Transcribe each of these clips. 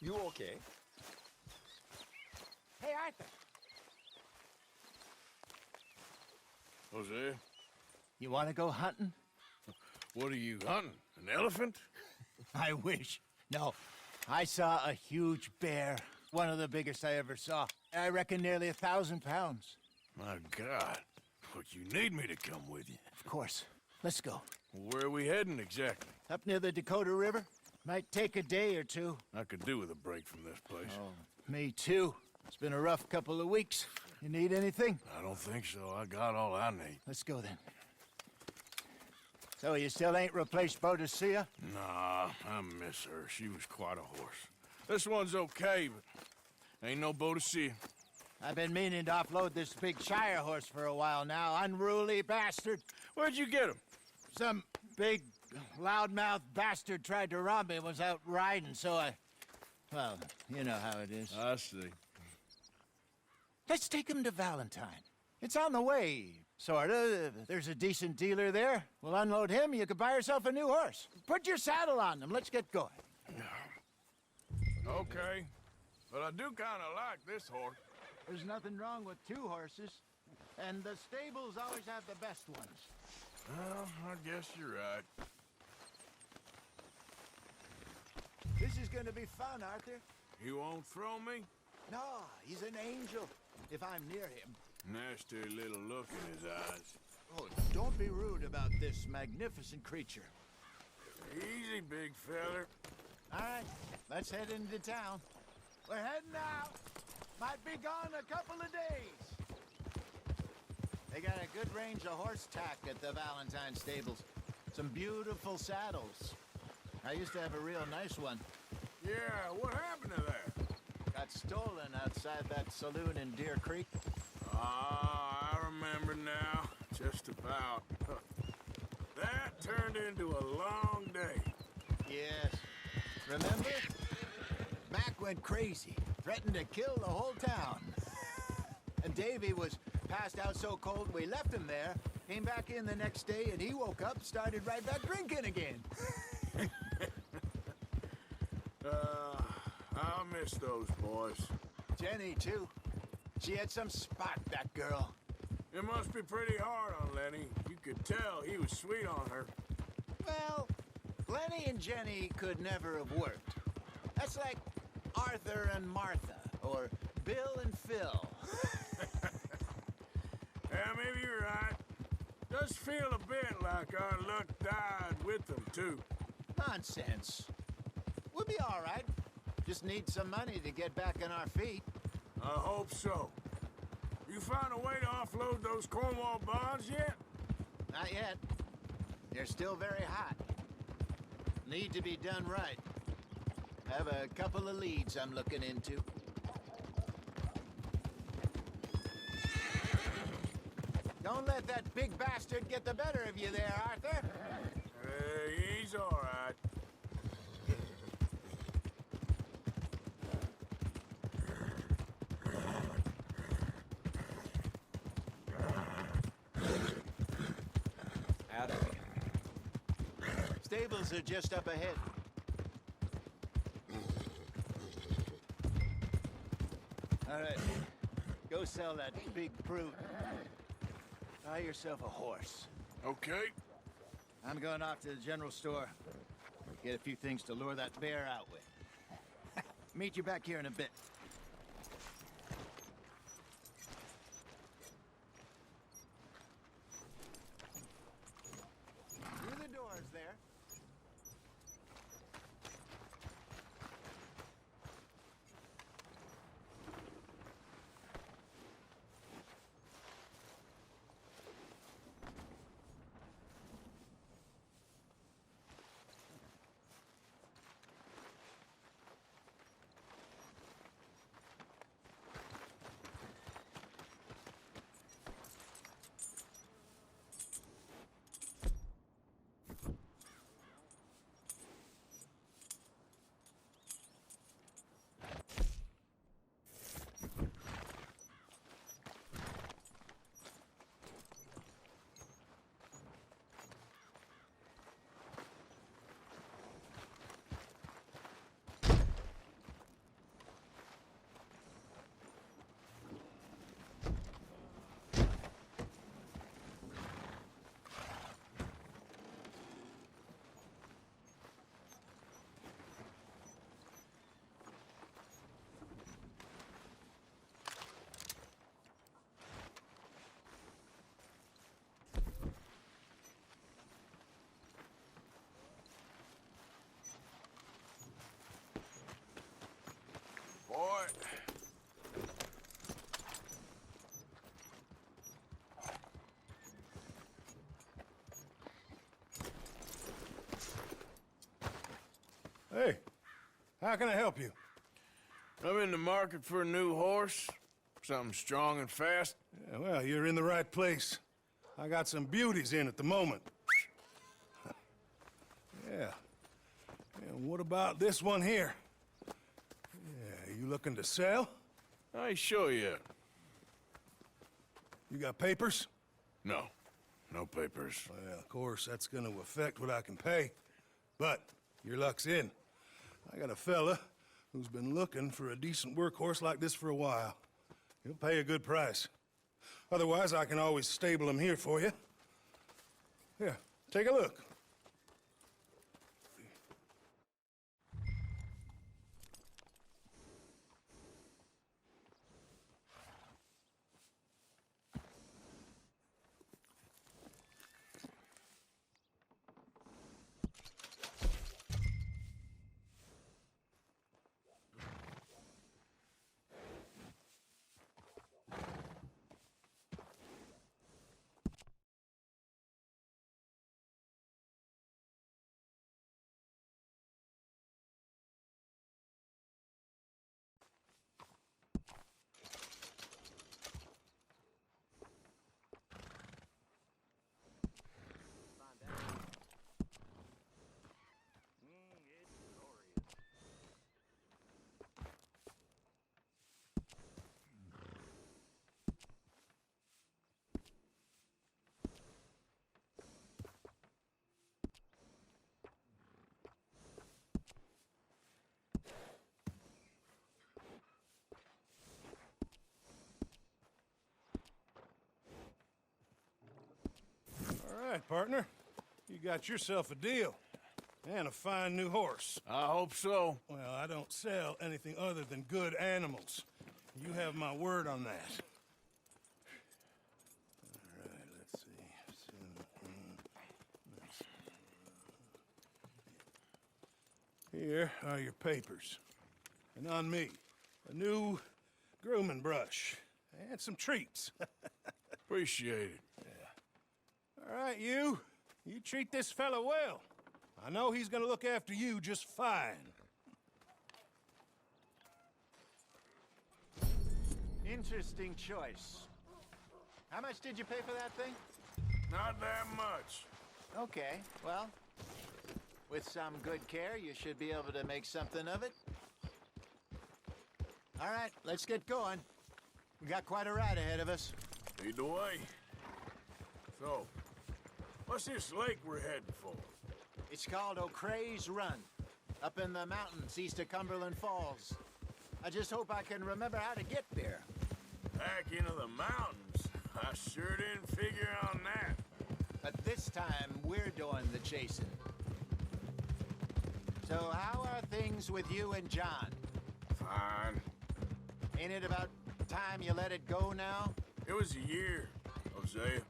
You okay? Hey, Arthur. Jose, You want to go hunting? what are you hunting? An elephant? I wish. No. I saw a huge bear. One of the biggest I ever saw. I reckon nearly 1,000 pounds. My God. But you need me to come with you. Of course. Let's go. Where are we heading exactly? Up near the Dakota River. Might take a day or two. I could do with a break from this place. Oh, me too. It's been a rough couple of weeks. You need anything? I don't think so. I got all I need. Let's go then. So you still ain't replaced Boadicea? Nah, I miss her. She was quite a horse. This one's okay, but ain't no Boadicea. I've been meaning to offload this big Shire horse for a while now. Unruly bastard. Where'd you get him? Some big, loudmouth bastard tried to rob me and was out riding, so well, you know how it is. I see. Let's take him to Valentine. It's on the way, sorta. There's a decent dealer there. We'll unload him, you could buy yourself a new horse. Put your saddle on him, let's get going. Okay, but I do kind of like this horse. There's nothing wrong with two horses, and the stables always have the best ones. Well, I guess you're right. This is gonna be fun, Arthur. You won't throw me? No, he's an angel, if I'm near him. Nasty little look in his eyes. Oh, don't be rude about this magnificent creature. Easy, big feller. All right, let's head into town. We're heading out. Might be gone a couple of days. They got a good range of horse tack at the Valentine stables. Some beautiful saddles. I used to have a real nice one. Yeah, what happened to that? Got stolen outside that saloon in Deer Creek. Ah, I remember now. Just about. That turned into a long day. Yes. Remember? Mac went crazy. Threatened to kill the whole town. And Davy was passed out so cold we left him there. Came back in the next day and he woke up, started right back drinking again. I'll miss those boys. Jenny, too. She had some spark, that girl. It must be pretty hard on Lenny. You could tell he was sweet on her. Well, Lenny and Jenny could never have worked. That's like Arthur and Martha, or Bill and Phil. Yeah, maybe you're right. Does feel a bit like our luck died with them, too. Nonsense. We'll be all right. Just need some money to get back on our feet. I hope so. You find a way to offload those Cornwall bonds yet? Not yet. They're still very hot. Need to be done right. Have a couple of leads I'm looking into. Don't let that big bastard get the better of you there, Arthur. He's all right. Out of here. Stables are just up ahead. All right, go sell that big brute. Buy yourself a horse. Okay. I'm going off to the general store. Get a few things to lure that bear out with. Meet you back here in a bit. Through the doors there. How can I help you? I'm in the market for a new horse. Something strong and fast. Yeah, well, you're in the right place. I got some beauties in at the moment. Yeah. And what about this one here? Yeah, you looking to sell? I ain't sure yet. You got papers? No. No papers. Well, of course, that's gonna affect what I can pay. But your luck's in. I got a fella who's been looking for a decent workhorse like this for a while. He'll pay a good price. Otherwise, I can always stable him here for you. Here, take a look. All right, partner. You got yourself a deal. And a fine new horse. I hope so. Well, I don't sell anything other than good animals. You have my word on that. All right, let's see. Here are your papers. And on me, a new grooming brush. And some treats. Appreciate it. All right, you. You treat this fella well. I know he's gonna look after you just fine. Interesting choice. How much did you pay for that thing? Not that much. Okay, well, with some good care, you should be able to make something of it. All right, let's get going. We got quite a ride ahead of us. Lead the way. So, what's this lake we're heading for? It's called O'Creagh's Run, up in the mountains east of Cumberland Falls. I just hope I can remember how to get there. Back into the mountains? I sure didn't figure on that. But this time, we're doing the chasing. So how are things with you and John? Fine. Ain't it about time you let it go now? It was a year, Hosea.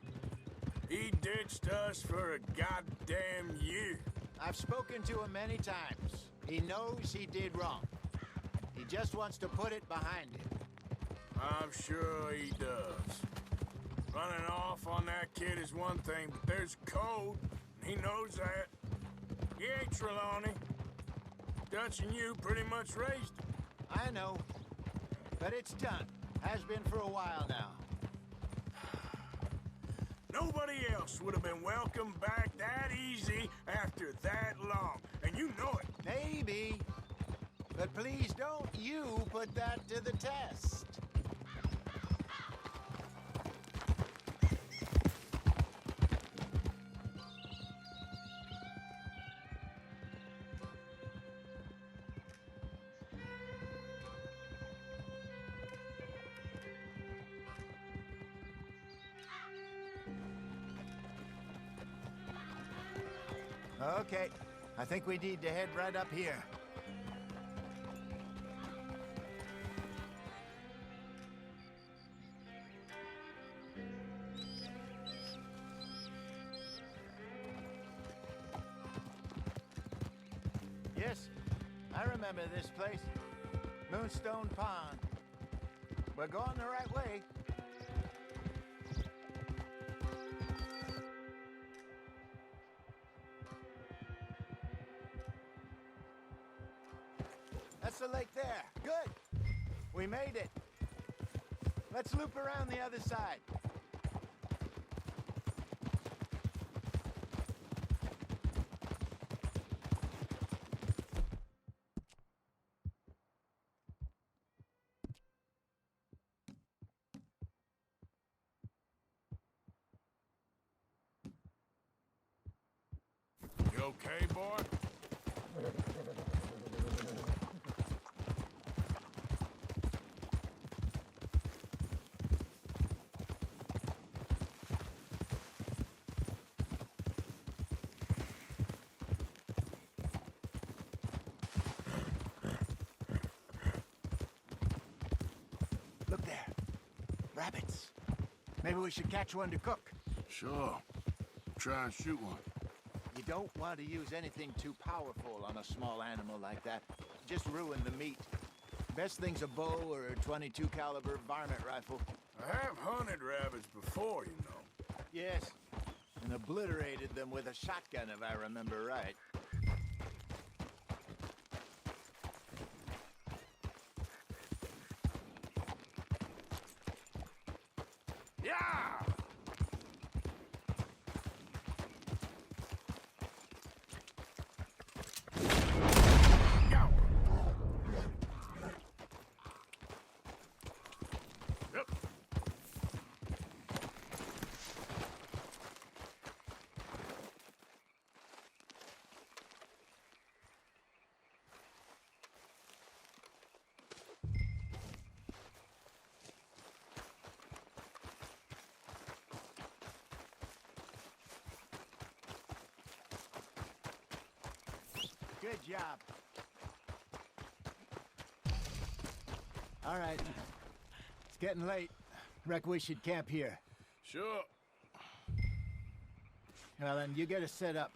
He ditched us for a goddamn year. I've spoken to him many times. He knows he did wrong. He just wants to put it behind him. I'm sure he does. Running off on that kid is one thing, but there's code. And he knows that. He ain't Trelawney. Dutch and you pretty much raised him. I know. But it's done. Has been for a while now. Nobody else would have been welcomed back that easy after that long. And you know it. Maybe. But please don't you put that to the test. Okay, I think we need to head right up here. Yes, I remember this place. Moonstone Pond. We're going the right way. across the lake there. Good. We made it. Let's loop around the other side. You okay, boy? Look there. Rabbits. Maybe we should catch one to cook. Sure. Try and shoot one. You don't want to use anything too powerful on a small animal like that. Just ruin the meat. Best thing's a bow or a .22 caliber varmint rifle. I have hunted rabbits before, you know. Yes. And obliterated them with a shotgun, if I remember right. Yeah! Yow! Yep. Good job. All right. It's getting late. Reckon we should camp here. Sure. Well, then, you get us set up.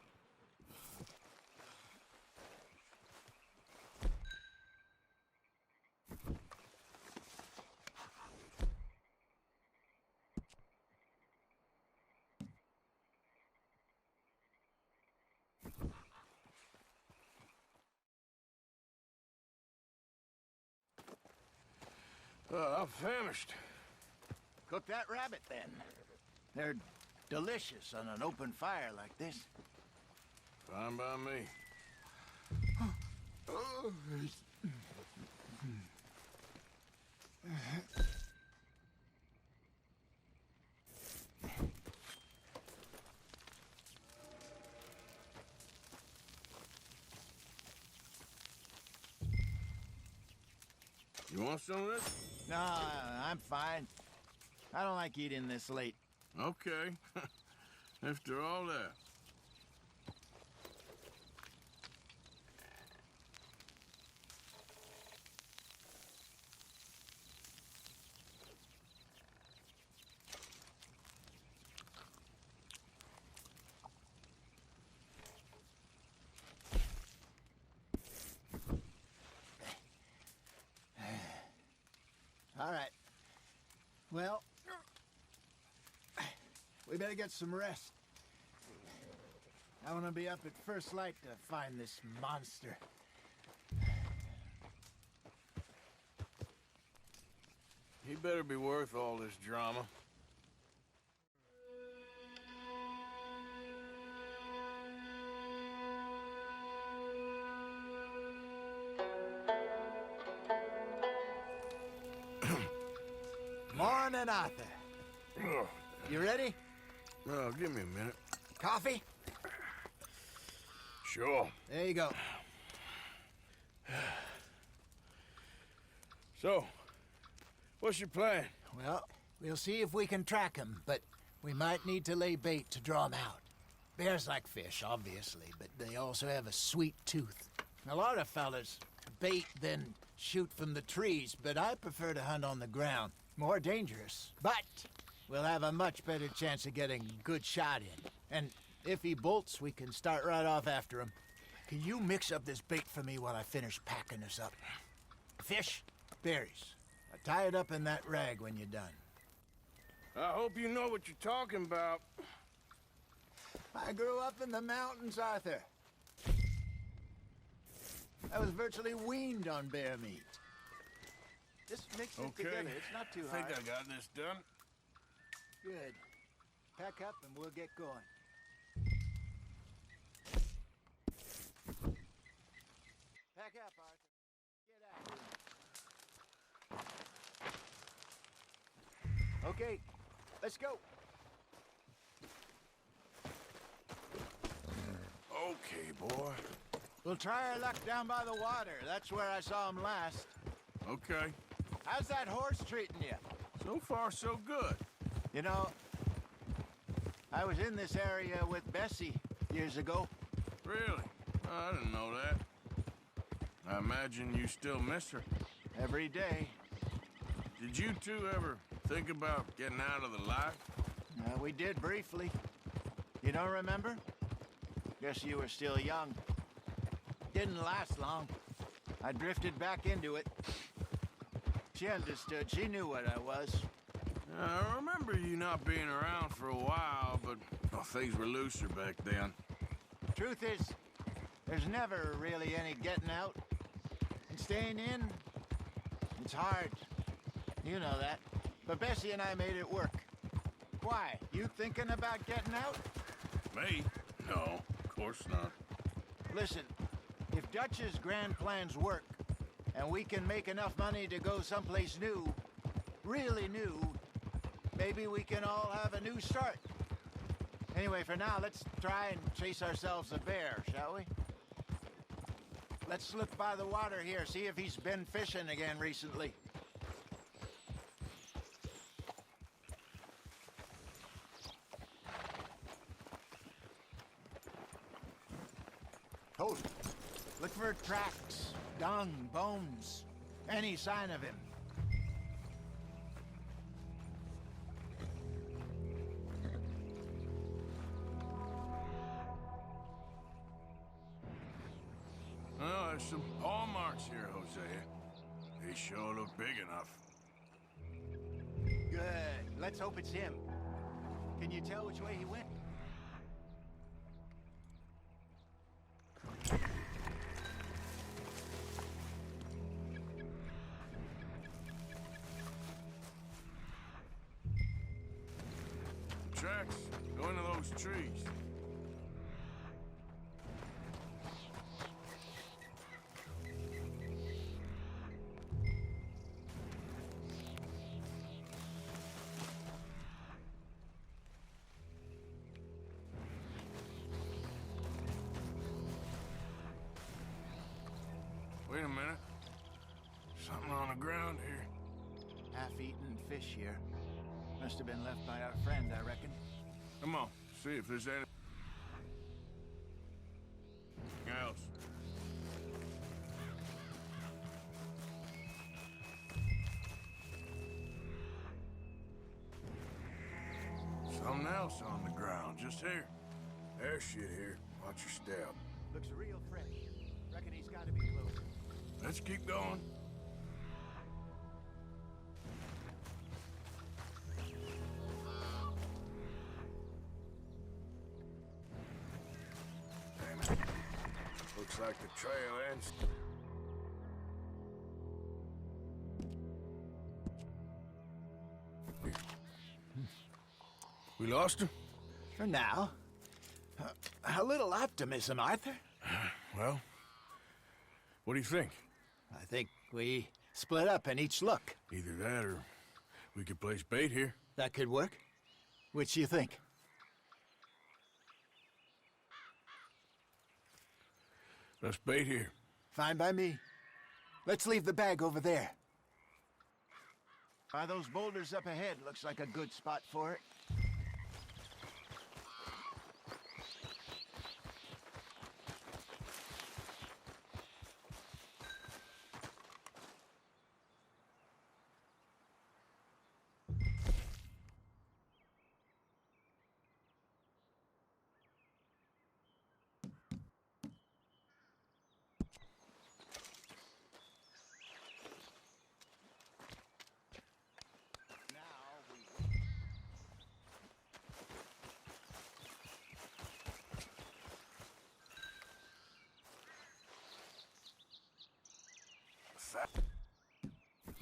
I'm famished. Cook that rabbit, then. They're delicious on an open fire like this. Fine by me. You want some of this? No, I'm fine. I don't like eating this late. Okay. After all that. All right. Well, we better get some rest. I want to be up at first light to find this monster. He better be worth all this drama. Morning, Arthur. Ugh. You ready? Well, give me a minute. Coffee? Sure. There you go. So, what's your plan? Well, we'll see if we can track him, but we might need to lay bait to draw him out. Bears like fish, obviously, but they also have a sweet tooth. A lot of fellas bait, then shoot from the trees, but I prefer to hunt on the ground. More dangerous, but we'll have a much better chance of getting a good shot in. And if he bolts, we can start right off after him. Can you mix up this bait for me while I finish packing this up? Fish, berries. Tie it up in that rag when you're done. I hope you know what you're talking about. I grew up in the mountains, Arthur. I was virtually weaned on bear meat. Just mix it Okay. together. It's not too I think hard. I got this done. Good. Pack up and we'll get going. Pack up, Arthur. Get out. Okay, let's go. Okay, boy. We'll try our luck down by the water. That's where I saw him last. Okay. How's that horse treating you? So far, so good. You know, I was in this area with Bessie years ago. Really? I didn't know that. I imagine you still miss her. Every day. Did you two ever think about getting out of the life? We did briefly. You don't remember? Guess you were still young. Didn't last long. I drifted back into it. She understood. She knew what I was. I remember you not being around for a while, but things were looser back then. Truth is, there's never really any getting out. And staying in, it's hard. You know that. But Bessie and I made it work. Why? You thinking about getting out? Me? No, of course not. Listen, if Dutch's grand plans work, and we can make enough money to go someplace new, really new, maybe we can all have a new start. Anyway, for now, let's try and chase ourselves a bear, shall we? Let's look by the water here, see if he's been fishing again recently. Hold. Look for tracks, dung, bones, any sign of him. Well, there's some paw marks here, Hosea. They sure look big enough. Good. Let's hope it's him. Can you tell which way he went? Tracks go into those trees. Wait a minute. Something on the ground here. Half-eaten fish here. Must have been left by our friend, I reckon. Come on, see if there's anything else. Something else on the ground, just here. There's shit here. Watch your step. Looks real fresh. Reckon he's got to be close. Let's keep going. Damn it. Looks like the trail ends. We lost him? For now. A little optimism, Arthur. Well, what do you think? I think we split up and each look. Either that or we could place bait here. That could work. Which you think? Let's bait here. Fine by me. Let's leave the bag over there. By those boulders up ahead, looks like a good spot for it.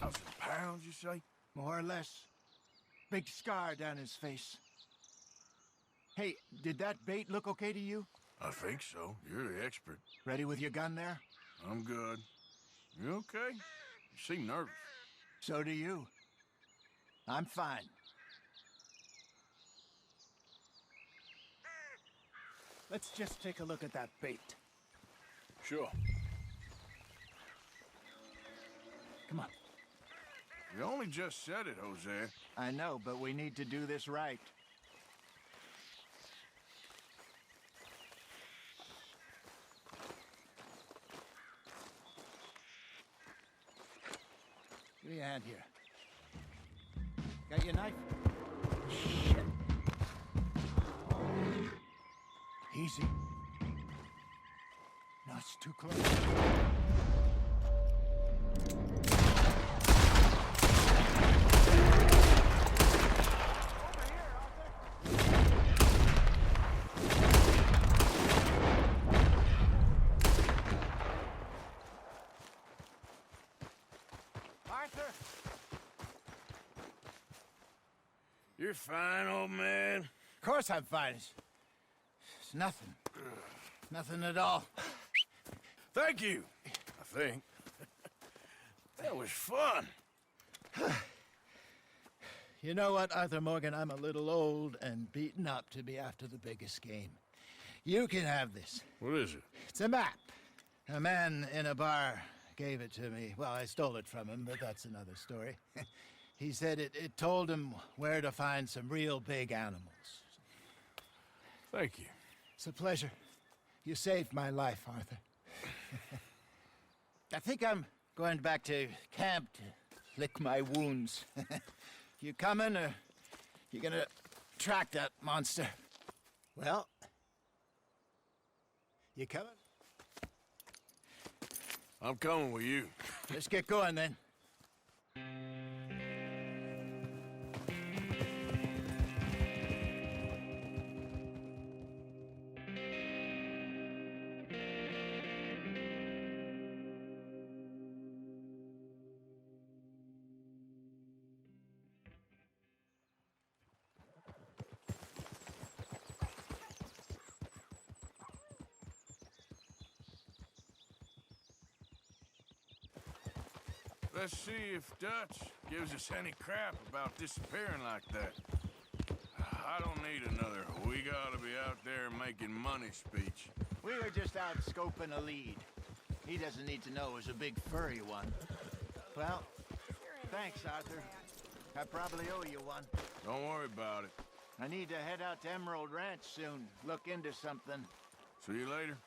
£1,000, you say? More or less. Big scar down his face. Hey, did that bait look okay to you? I think so. You're the expert. Ready with your gun there? I'm good. You okay? You seem nervous. So do you. I'm fine. Let's just take a look at that bait. Sure. Come on. You only just said it, Jose. I know, but we need to do this right. Give me a hand here. Got your knife? Shit. Easy. No, it's too close. Arthur! You're fine, old man. Of course I'm fine. It's nothing. Nothing at all. Thank you, I think. That was fun. You know what, Arthur Morgan? I'm a little old and beaten up to be after the biggest game. You can have this. What is it? It's a map. A man in a bar gave it to me. Well, I stole it from him, but that's another story. He said it told him where to find some real big animals. Thank you. It's a pleasure. You saved my life, Arthur. I think I'm going back to camp to lick my wounds. You coming, or you gonna track that monster? Well, you coming? I'm coming with you. Let's get going, then. Let's see if Dutch gives us any crap about disappearing like that. I don't need another "we gotta be out there making money" speech. We were just out scoping a lead. He doesn't need to know it was a big furry one. Well, thanks, Arthur. I probably owe you one. Don't worry about it. I need to head out to Emerald Ranch soon. Look into something. See you later.